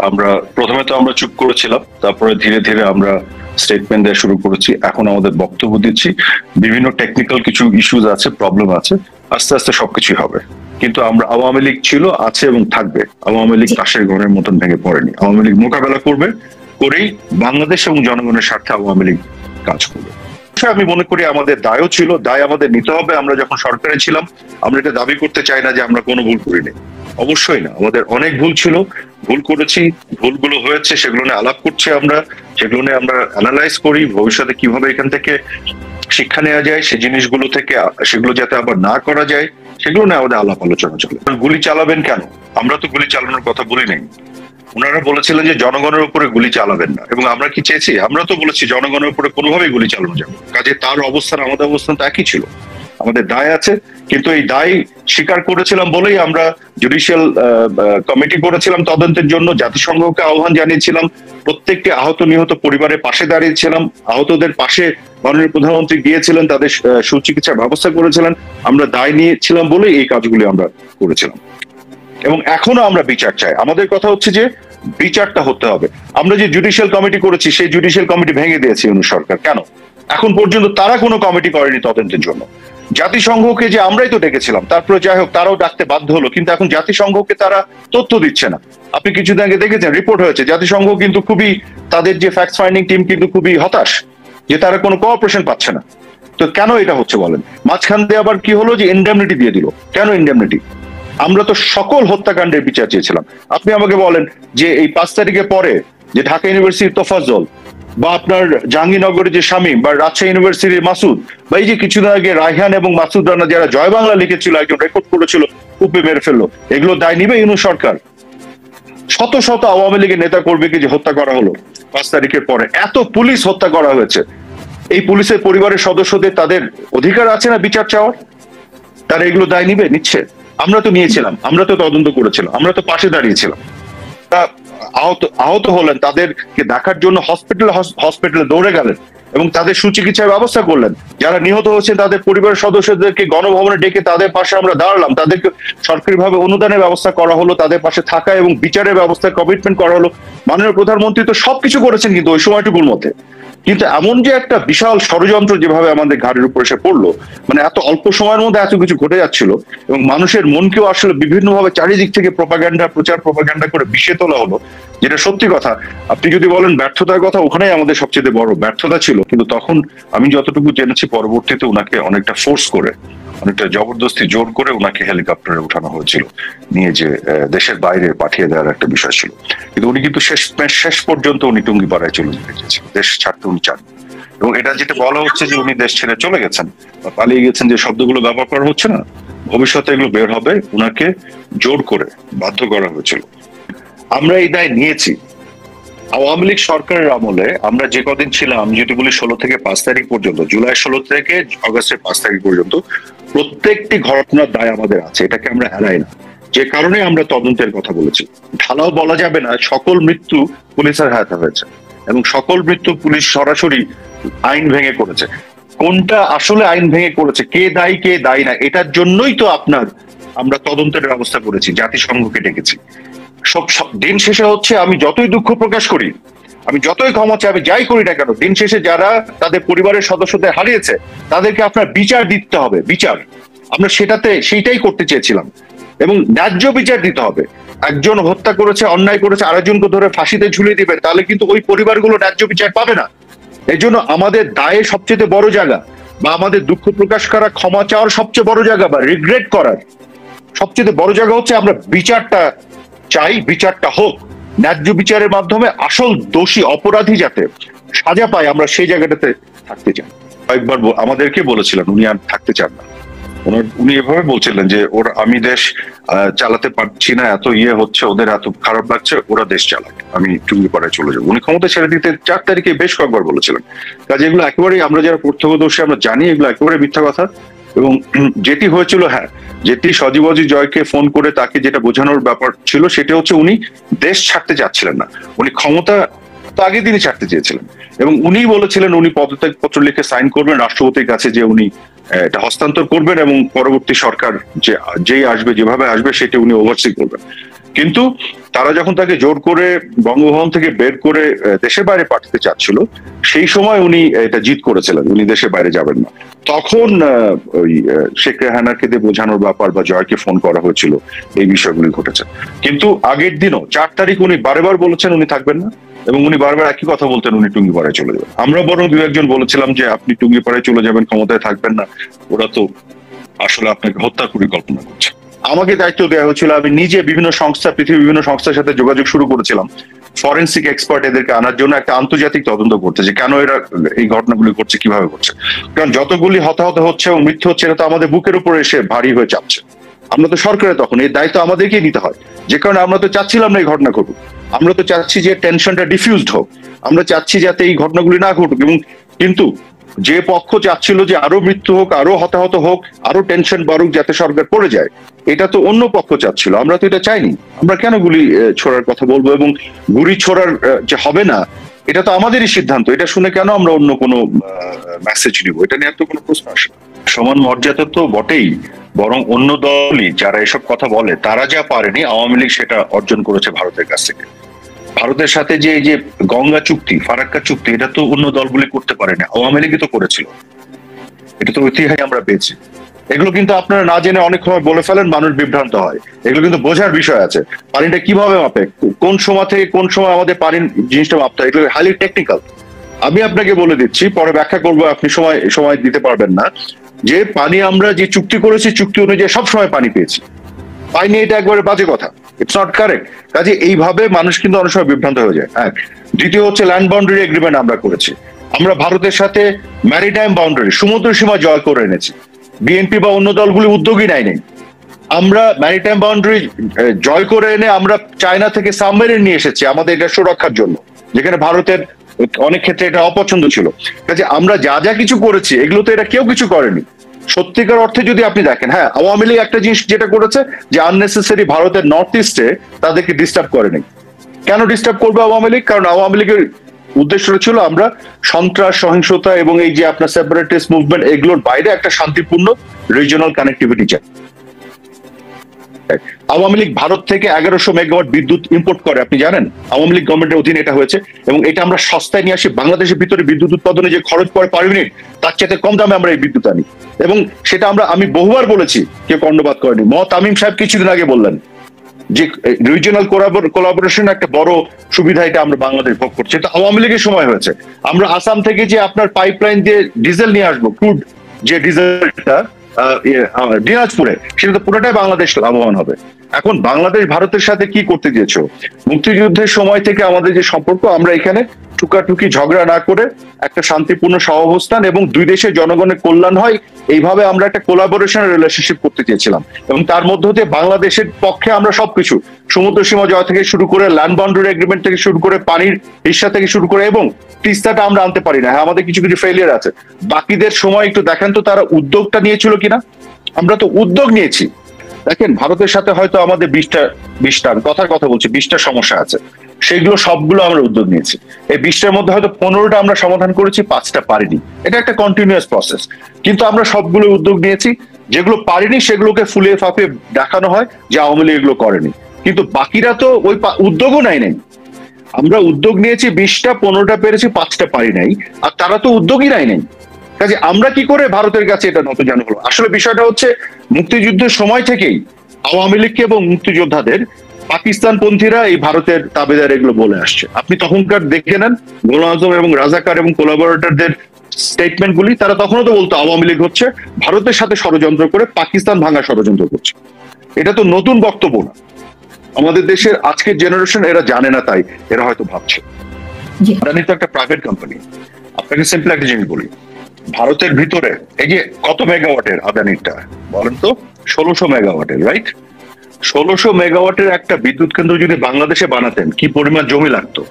আমরা প্রথমে তো আমরা চুপ করেছিলাম, তারপরে ধীরে ধীরে আমরা স্টেটমেন্ট দেওয়া শুরু করেছি। এখন আমাদের বক্তব্য দিচ্ছি। বিভিন্ন টেকনিক্যাল কিছু ইস্যুজ আছে, প্রবলেম আছে, আস্তে আস্তে সবকিছুই হবে। কিন্তু আমরা আওয়ামী লীগ ছিল, আছে এবং থাকবে। আওয়ামী লীগ তাসের ঘরের মতন ভেঙে পড়েনি। আওয়ামী লীগ মোকাবেলা করবে, করেই বাংলাদেশ এবং জনগণের স্বার্থে আওয়ামী লীগ কাজ করবে। আমি মনে করি আমাদের দায়ও ছিল, দায় আমাদের নিতে হবে। আমরা যখন সরকারে ছিলাম আমরা এটা দাবি করতে চাই না যে আমরা কোনো ভুল করিনি, অবশ্যই না। আমাদের অনেক ভুল ছিল, ভুল করেছি, ভুলগুলো হয়েছে, সেগুলো নিয়ে আলাপ করছি আমরা, সেগুলো নিয়ে আমরা অ্যানালাইজ করি ভবিষ্যতে কিভাবে এখান থেকে শিক্ষা নেওয়া যায়, সেই জিনিসগুলো থেকে সেগুলো যাতে আবার না করা যায়, সেগুলো নিয়ে আমাদের আলাপ আলোচনা চলে। গুলি চালাবেন কেন? আমরা তো গুলি চালানোর কথা বলি নাই। ওনারা বলেছিলেন যে জনগণের উপরে গুলি চালাবেন না, এবং আমরা কি চেয়েছি? আমরা তো বলেছি জনগণের উপরে কোনোভাবেই গুলি চালানো যাবে। কাজে তার অবস্থান আমাদের অবস্থান তো একই ছিল। আমাদের দায় আছে, কিন্তু এই দায় স্বীকার করেছিলাম বলেই আমরা জুডিশিয়াল কমিটি করেছিলাম তদন্তের জন্য, জাতিসংঘকে আহ্বান জানিয়েছিলাম, প্রত্যেকটি আহত নিহত পরিবারের পাশে দাঁড়িয়েছিলাম, আহতদের পাশে মাননীয় প্রধানমন্ত্রী গিয়েছিলেন, তাদের সুচিকিৎসার ব্যবস্থা করেছিলেন। আমরা দায় নিয়েছিলাম বলেই এই কাজগুলি আমরা করেছিলাম, এবং এখনো আমরা বিচার চাই। আমাদের কথা হচ্ছে যে বিচারটা হতে হবে। আমরা যে জুডিশিয়াল কমিটি করেছি সেই জুডিশিয়াল কমিটি ভেঙে দিয়েছে সরকার। কেন? এখন পর্যন্ত তারা কোনো কমিটি করেনি তদন্তের জন্য। জাতিসংঘকে যে আমরাই তো ডেকেছিলাম, তারপরে যাই হোক তারাও ডাকতে বাধ্য হলো, কিন্তু এখন জাতিসংঘকে তারা তথ্য দিচ্ছে না। আপনি কিছুদিন আগে দেখেছেন রিপোর্ট হয়েছে, জাতিসংঘ কিন্তু খুবই, তাদের যে ফ্যাক্ট ফাইন্ডিং টিম কিন্তু খুবই হতাশ যে তারা কোনো কোঅপারেশন পাচ্ছে না। তো কেন এটা হচ্ছে বলেন? মাঝখান দিয়ে আবার কি হলো যে ইনডেমনিটি দিয়ে দিল। কেন ইনডেমনিটি? আমরা তো সকল হত্যাকাণ্ডের বিচার চেয়েছিলাম। আপনি আমাকে বলেন যে এই 5 তারিখের পরে যে ঢাকা ইউনিভার্সিটির তোফাজ্জল, বা আপনার জাহাঙ্গীরনগরের যে শামীম, বা রাজশাহী ইউনিভার্সিটির মাসুদ, বা এই যে কিছুদিন আগে রায়হান এবং মাসুদ রানা যারা জয় বাংলা লিখেছিল, একজন রেকর্ড করেছিল, উপে মেরে ফেললো, এগুলো দায় নিবে ইউনূস সরকার? শত শত আওয়ামী লীগের নেতা কর্মীকে যে হত্যা করা হলো 5 তারিখের পরে, এত পুলিশ হত্যা করা হয়েছে, এই পুলিশের পরিবারের সদস্যদের তাদের অধিকার আছে না বিচার চাওয়ার? তারা এগুলো দায় নিবে? নিচ্ছে। আমরা তো নিয়েছিলাম, আমরা তো তদন্ত করেছিলাম, আমরা তো পাশে দাঁড়িয়েছিলাম। আহত হলেন, তাদেরকে দেখার জন্য হসপিটালে দৌড়ে গেলেন এবং তাদের সুচিকিৎসার ব্যবস্থা করলেন। যারা নিহত হয়েছেন তাদের পরিবারের সদস্যদেরকে গণভবনে ডেকে তাদের পাশে আমরা দাঁড়ালাম, তাদেরকে সরকারিভাবে অনুদানের ব্যবস্থা করা হলো, তাদের পাশে থাকা এবং বিচারের ব্যবস্থা কমিটমেন্ট করা হলো। মাননীয় প্রধানমন্ত্রী তো সবকিছু করেছেন, কিন্তু ওই সময়টুকুর মধ্যে। কিন্তু এমন যে একটা বিশাল ষড়যন্ত্র যেভাবে আমাদের ঘাড়ের উপর এসে পড়লো, মানে এত অল্প সময়ের মধ্যে এত কিছু ঘটে যাচ্ছিল, এবং মানুষের মনকেও আসলে বিভিন্নভাবে চারিদিক থেকে প্রচার প্রপাগান্ডা করে বিষে তোলা হলো, যেটা সত্যি কথা। আপনি যদি বলেন ব্যর্থতার কথা, ওখানেই আমাদের সবচেয়ে বড় ব্যর্থতা ছিল। কিন্তু তখন আমি যতটুকু জেনেছি, পরবর্তীতে ওনাকে অনেকটা ফোর্স করে, অনেকটা জবরদস্তি জোর করে ওনাকে হেলিকপ্টারে উঠানো হয়েছিল, নিয়ে যে দেশের বাইরে পাঠিয়ে দেওয়ার একটা বিষয় ছিল। কিন্তু উনি কিন্তু শেষ পর্যন্ত উনি টুঙ্গিপাড়ায় চলে যেতে চেয়েছেন, দেশ ছাড়তে উনি চান। এবং এটা যেটা বলা হচ্ছে যে উনি দেশ ছেড়ে চলে গেছেন বা পালিয়ে গেছেন, যে শব্দগুলো ব্যবহার করা হচ্ছে না, ভবিষ্যতে এগুলো বের হবে, উনাকে জোর করে বাধ্য করা হয়েছিল। আমরা এই দায় নিয়েছি। আওয়ামী লীগ সরকারের আমলে আমরা যে কদিন ছিলাম, যেটি বলি 16 থেকে 5 তারিখ পর্যন্ত, জুলাই 16 থেকে অগস্টের 5 তারিখ পর্যন্ত, প্রত্যেকটি ঘটনার দায় আমাদের আছে, এটাকে আমরা এড়াই না। যে কারণে আমরা তদন্তের কথা বলেছি। ঢালাও বলা যাবে না সকল মৃত্যু পুলিশের হাতে হয়েছে, এবং সকল মৃত্যু পুলিশ সরাসরি আইন ভেঙে করেছে। কোনটা আসলে আইন ভেঙে করেছে, কে দায়ী কে দায়ী না, এটার জন্যই তো আমরা তদন্তের ব্যবস্থা করেছি, জাতিসংঘকে ডেকেছি। সব দিন শেষে হচ্ছে, আমি যতই দুঃখ প্রকাশ করি, আমি যতই ক্ষমা চাই, আমি যাই করি না কেন, দিন শেষে যারা তাদের পরিবারের সদস্যদের হারিয়েছে তাদেরকে আপনার বিচার দিতে হবে। বিচার আমরা সেইটাই করতে চেয়েছিলাম, এবং ন্যায্য বিচার দিতে হবে। একজন হত্যা করেছে, অন্যায় করেছে, আরেকজনকে ধরে ফাঁসিতে ঝুলিয়ে দিবে, তাহলে কিন্তু ওই পরিবারগুলো ন্যায্য বিচার পাবে না। এই জন্য আমাদের দায়ের সবচেয়ে বড় জায়গা, বা আমাদের দুঃখ প্রকাশ করা, ক্ষমা চাওয়ার সবচেয়ে বড় জায়গা, বা রিগ্রেট করার সবচেয়ে বড় জায়গা হচ্ছে আমরা বিচারটা চাই, বিচারটা হোক ন্যায্য বিচারের মাধ্যমে, আসল দোষী অপরাধী যাতে সাজা পায়, আমরা সেই জায়গাটাতে থাকতে চাই। কয়েকবার আমাদেরকে বলেছিলেন উনি আর থাকতে চান না। উনি এভাবে বলছিলেন যে আমি দেশ চালাতে পারছি না, এত হচ্ছে, ওদের এত খারাপ লাগছে, ওরা দেশ চালায়, আমি টুঙ্গিপাড়ায় চলে যাবো। উনি ক্ষমতা ছেড়ে দিতে 4 তারিখে বেশ কয়েকবার বলেছিলেন। কাজে এগুলো একেবারেই, আমরা যারা প্রত্যক্ষদর্শী আমরা জানি এগুলো একেবারে মিথ্যা কথা। এবং যেটি হয়েছিল, হ্যাঁ, যেটি সজীব অজিত জয়কে ফোন করে তাকে যেটা বোঝানোর ব্যাপার ছিল, সেটা হচ্ছে উনি দেশ ছাড়তে চাচ্ছিলেন না, উনি ক্ষমতা তো আগের দিনই ছাড়তে চেয়েছিলেন। এবং উনি বলেছিলেন উনি পদত্যাগ পত্র লিখে সাইন করবেন রাষ্ট্রপতির কাছে, যে উনি এটা হস্তান্তর করবেন, এবং পরবর্তী সরকার যেই আসবে, যেভাবে আসবে, সেটা উনি ওভারসি করবেন। কিন্তু তারা যখন তাকে জোর করে বঙ্গভবন থেকে বের করে দেশের বাইরে পাঠাতে চাচ্ছিল, সেই সময় উনি এটা জিদ করেছিলেন, উনি দেশের বাইরে যাবেন না। তখন ওই শেখ রেহানাকে দিয়ে বোঝানোর ব্যাপার বা জয়কে ফোন করা হয়েছিল, এই বিষয়গুলি ঘটেছে। কিন্তু আগের দিনও 4 তারিখ উনি বারবার বলেছেন উনি থাকবেন না, এবং উনি বারবার একই কথা বলতেন উনি টুঙ্গিপাড়ায় চলে যাবেন। আমরা বরং দু একজন বলেছিলাম যে আপনি টুঙ্গিপাড়ায় চলে যাবেন, ক্ষমতায় থাকবেন না, ওরা তো আসলে আপনাকে হত্যার পরিকল্পনা করছে। আমাকে দায়িত্ব দেওয়া হয়েছিল, আমি নিজে বিভিন্ন সংস্থা, পৃথিবীর বিভিন্ন সংস্থার সাথে যোগাযোগ শুরু করেছিলাম ফরেন্সিক এক্সপার্ট এদেরকে আনার জন্য, একটা আন্তর্জাতিক তদন্ত করতে, যে কেন এরা এই ঘটনাগুলি করছে, কিভাবে করছে। কারণ যতগুলি হতাহত হচ্ছে এবং মৃত্যু হচ্ছে, এটা তো আমাদের বুকের উপরে এসে ভারী হয়ে চাপছে। আমরা তো সরকারের, তখন এই দায়িত্ব আমাদেরকেই নিতে হয়, যে কারণে আমরা তো চাচ্ছিলাম না এই ঘটনা ঘটুক। আমরা তো চাচ্ছি যে টেনশনটা ডিফিউজড হোক, আমরা চাচ্ছি যাতে এই ঘটনাগুলি না ঘটুক। এবং কিন্তু যে পক্ষ চাচ্ছিল যে আরো মৃত্যু হোক, আরো হতাহত হোক, আরো টেনশন বাড়ুক, যাতে সরকার পড়ে যায়, এটা তো অন্য পক্ষ চাচ্ছিল, আমরা তো এটা চাইনি। আমরা কেন গুলি ছোড়ার কথা বলবো, এবং গুলি ছোড়ার যে হবে না, এটা তো আমাদেরই সিদ্ধান্ত। এটা শুনে কেন আমরা অন্য কোনো মেসেজ নিব, এটা নিয়ে তো কোনো প্রশ্ন আসে না। সমান মর্যাদা তো বটেই, বরং অন্য দলই যারা এসব কথা বলে, তারা যা পারেনি আওয়ামী লীগ সেটা অর্জন করেছে ভারতের কাছ থেকে। ভারতের সাথে যে এই যে গঙ্গা চুক্তি, ফারাক্কা চুক্তি, এটা তো অন্য দলগুলি করতে পারেনি, আওয়ামী লীগই তো করেছিল। এটা তো ঐতিহাসিক আমরা পেয়েছি। এগুলো কিন্তু আপনারা না জেনে অনেক সময় বলে ফেলেন, মানুষ বিভ্রান্ত হয়। এগুলো কিন্তু বোঝার বিষয় আছে, পানিটা কিভাবে মাপে, কোন সময় থেকে কোন সময় আমাদের পানির জিনিসটা মাপতে হয়, এগুলো হাইলি টেকনিক্যাল। আমি আপনাকে বলে দিচ্ছি, পরে ব্যাখ্যা করবো, আপনি সময় দিতে পারবেন না, যে পানি আমরা যে চুক্তি করেছি, চুক্তি অনুযায়ী সবসময় পানি পেয়েছি, পাইনি, এটা একবারে বাজে কথা, ইটস নট কারেক্ট। কাজে এইভাবে মানুষ কিন্তু অনেক সময় বিভ্রান্ত হয়ে যায়। এক, দ্বিতীয় হচ্ছে ল্যান্ড বাউন্ডারি এগ্রিমেন্ট আমরা করেছি, আমরা ভারতের সাথে ম্যারিটাইম বাউন্ডারি, সমুদ্র সীমা জয় করে এনেছি। বিএনপি বা অন্য দলগুলি উদ্যোগই নেয়নি। আমরা ম্যারিটাইম বাউন্ডারি জয় করে এনে আমরা চায়না থেকে সাবমেরিন নিয়ে এসেছি আমাদের এটা সুরক্ষার জন্য, যেখানে ভারতের অনেক ক্ষেত্রে এটা অপছন্দ ছিল। কাজে আমরা যা যা কিছু করেছি, এগুলো তো এরা কেউ কিছু করেনি সত্যিকার অর্থে। যদি আপনি দেখেন, হ্যাঁ, আওয়ামী লীগ একটা জিনিস যেটা করেছে, যে আননেসেসারি ভারতের নর্থ ইস্টে তাদেরকে ডিস্টার্ব করেনি। কেন ডিস্টার্ব করবে আওয়ামী লীগ? কারণ আওয়ামী লীগের উদ্দেশ্যটা ছিল আমরা সন্ত্রাস, সহিংসতা এবং এই যে আপনার সেপারেটিস্ট মুভমেন্ট, এগুলোর বাইরে একটা শান্তিপূর্ণ রিজিওনাল কানেক্টিভিটি চাই। আওয়ামী লীগ ভারত থেকে 1100 মেগাওয়াট বিদ্যুৎ ইম্পোর্ট করে, আপনি জানেন? আওয়ামী লীগ গভর্নমেন্টের অধীনে এটা হয়েছে, এবং এটা আমরা সস্তায় নিয়ে আসি। বাংলাদেশের ভিতরে বিদ্যুৎ উৎপাদনে যে খরচ পড়ে পার ইউনিট, তার চাইতে কম দামে আমরা এই বিদ্যুৎ আনি। এবং সেটা আমি বহুবার বলেছি, কেউ কর্ণপাত করেনি। তামিম সাহেব কিছুদিন আগে বললেন যে রিজিওনাল কোলাবোরেশন একটা বড় সুবিধা, এটা আমরা বাংলাদেশ ভোগ করছি। এটা আওয়ামী লীগের সময় হয়েছে। আমরা আসাম থেকে যে আপনার পাইপলাইন দিয়ে ডিজেল নিয়ে আসবো, ক্রুড যে ডিজেলটা দিনাজপুরে, সেটা তো পুরোটাই বাংলাদেশ লাভবান হবে। এখন বাংলাদেশ ভারতের সাথে কি করতে দিয়েছো? মুক্তিযুদ্ধের সময় থেকে আমাদের যে সম্পর্ক, আমরা এখানে টুকাটুকি ঝগড়া না করে একটা শান্তিপূর্ণ সহাবস্থান এবং দুই দেশের জনগণের কল্যাণ হয়, এইভাবে আমরা একটা কোলাবোরেশন রিলেশনশিপ করতে চেয়েছিলাম। এবং তার মধ্য দিয়ে বাংলাদেশের পক্ষে আমরা সবকিছু, সমুদ্র সীমা জয় থেকে শুরু করে, ল্যান্ড বাউন্ডারি এগ্রিমেন্ট থেকে শুরু করে, পানির হিস্সা থেকে শুরু করে, এবং তিস্তাটা আমরা আনতে পারি না। হ্যাঁ, আমাদের কিছু কিছু ফেলিয়ার আছে। বাকিদের সময় একটু দেখেন তো তারা উদ্যোগটা নিয়েছিল কিনা। আমরা তো উদ্যোগ নিয়েছি। দেখেন, ভারতের সাথে হয়তো আমাদের 20টা কথার কথা বলছি, 20টা সমস্যা আছে, সেগুলো সবগুলো আমরা উদ্যোগ নিয়েছি। এই 20টার মধ্যে হয়তো 15টা আমরা সমাধান করেছি, 5টা পারিনি। এটা একটা কন্টিনিউয়াস প্রসেস, কিন্তু আমরা সবগুলো উদ্যোগ নিয়েছি। যেগুলো পারিনি সেগুলোকে ফুলিয়ে ফাঁপিয়ে দেখানো হয় যে আওয়ামী লীগ এগুলো করেনি, কিন্তু বাকিরা তো ওই উদ্যোগও নাই। আমরা উদ্যোগ নিয়েছি 20টা, 15টা পেরেছি, 5টা পারি নাই, আর তারা তো উদ্যোগই নাই। কাজে আমরা কি করে ভারতের কাছে এটা নতজানু হলো? আসলে বিষয়টা হচ্ছে, মুক্তিযুদ্ধের সময় থেকেই আওয়ামী লীগকে এবং মুক্তিযোদ্ধাদের পাকিস্তানপন্থীরা এই ভারতের তাবেদার এগুলো বলে আসছে। আপনি তখনকার দেখে নেন গোলাম আজম এবং রাজাকার এবং কোলাবোরেটরদের স্টেটমেন্ট গুলি, তারা তখনও তো বলতো আওয়ামী লীগ হচ্ছে ভারতের সাথে ষড়যন্ত্র করে পাকিস্তান ভাঙা ষড়যন্ত্র করছে। এটা তো নতুন বক্তব্য না। আমাদের দেশের আজকের জেনারেশন এরা জানে না, তাই এরা হয়তো ভাবছে। আদানি তো একটা প্রাইভেট কোম্পানি। আপনাকে সিম্পল একটা জিনিস বলি, ভারতের ভিতরে এই যে কত মেগাওয়াটের আদানিটা বলেন তো? 1600 মেগাওয়াটের, রাইট? 1600 মেগাওয়াটের একটা বিদ্যুৎ কেন্দ্র যদি বাংলাদেশে বানাতেন, কি পরিমাণ জমি লাগতো?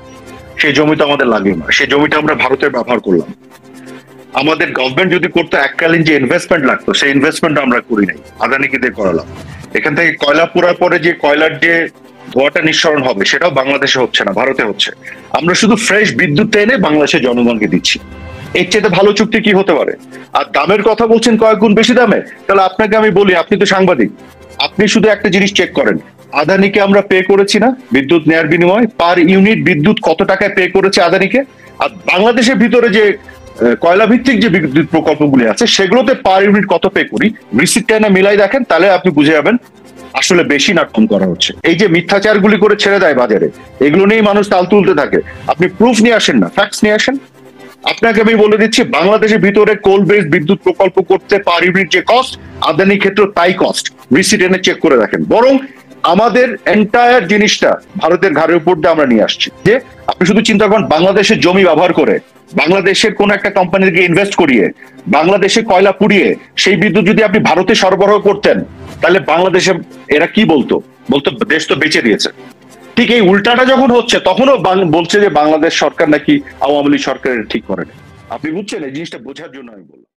সেই জমি তো আমাদের লাগে না, সেই জমিটা আমরা ভারতের ব্যবহার করলাম। আমাদের গভর্নমেন্ট যদি করতো, এককালীন যে ইনভেস্টমেন্ট লাগতো, সেই ইনভেস্টমেন্ট আমরা করি নাই, আদানিকে দিয়ে করালাম। এখান থেকে কয়লা পোড়ার পরে যে কয়লার যে ধোঁয়াটা নিঃসরণ হবে, সেটাও বাংলাদেশে হচ্ছে না, ভারতে হচ্ছে। আমরা শুধু ফ্রেশ বিদ্যুৎ এনে বাংলাদেশের জনগণকে দিচ্ছি। এর চেয়ে ভালো চুক্তি কি হতে পারে? আর দামের কথা বলছেন কয়েক গুণ বেশি দামে, তাহলে আপনাকে আমি বলি, আপনি তো সাংবাদিক, আপনি শুধু একটা জিনিস চেক করেন, আদানিকে আমরা পে করেছি না বিদ্যুৎ নেয়ার বিনিময়ে? পার ইউনিট বিদ্যুৎ কত টাকায় পে করেছে আদানিকে? আর বাংলাদেশের ভিতরে যে কয়লা ভিত্তিক যে বিদ্যুৎ প্রকল্পগুলি আছে সেগুলোতে পার ইউনিট কত পে করি, রিসিপ্টটা না মিলাই দেখেন, তাহলে আপনি বুঝে যাবেন আসলে বেশি না কম করা হচ্ছে। এই যে মিথ্যাচারগুলি করে ছেড়ে দেয় বাজারে, এগুলো নিয়েই মানুষ তাল তুলতে থাকে। আপনি প্রুফ নিয়ে আসেন না, ফ্যাক্টস নিয়ে আসেন। আপনাকে আমি বলে দিচ্ছি, বাংলাদেশের ভিতরে কোল বেস বিদ্যুৎ প্রকল্প করতে পার ইউনিট যে কস্ট, আদানির ক্ষেত্রে তাই কস্ট। রিসিট এনে চেক করে দেখেন। বরং আমাদের এন্টায়ার জিনিসটা ভারতের ঘাড়ের উপর দিয়ে আমরা নিয়ে আসছি। যে আপনি শুধু চিন্তা করেন, বাংলাদেশের জমি ব্যবহার করে, বাংলাদেশের কোন একটা কোম্পানিকে ইনভেস্ট করিয়ে, বাংলাদেশে কয়লা পুড়িয়ে সেই বিদ্যুৎ যদি আপনি ভারতে সরবরাহ করতেন, তাহলে বাংলাদেশে এরা কি বলতো? বলতো দেশ তো বেঁচে দিয়েছে। ঠিক এই উল্টাটা যখন হচ্ছে, তখনও বলছে যে বাংলাদেশ সরকার নাকি আওয়ামী লীগ সরকারের ঠিক করেনি। আপনি বুঝছেন? এই জিনিসটা বোঝার জন্য আমি বললাম।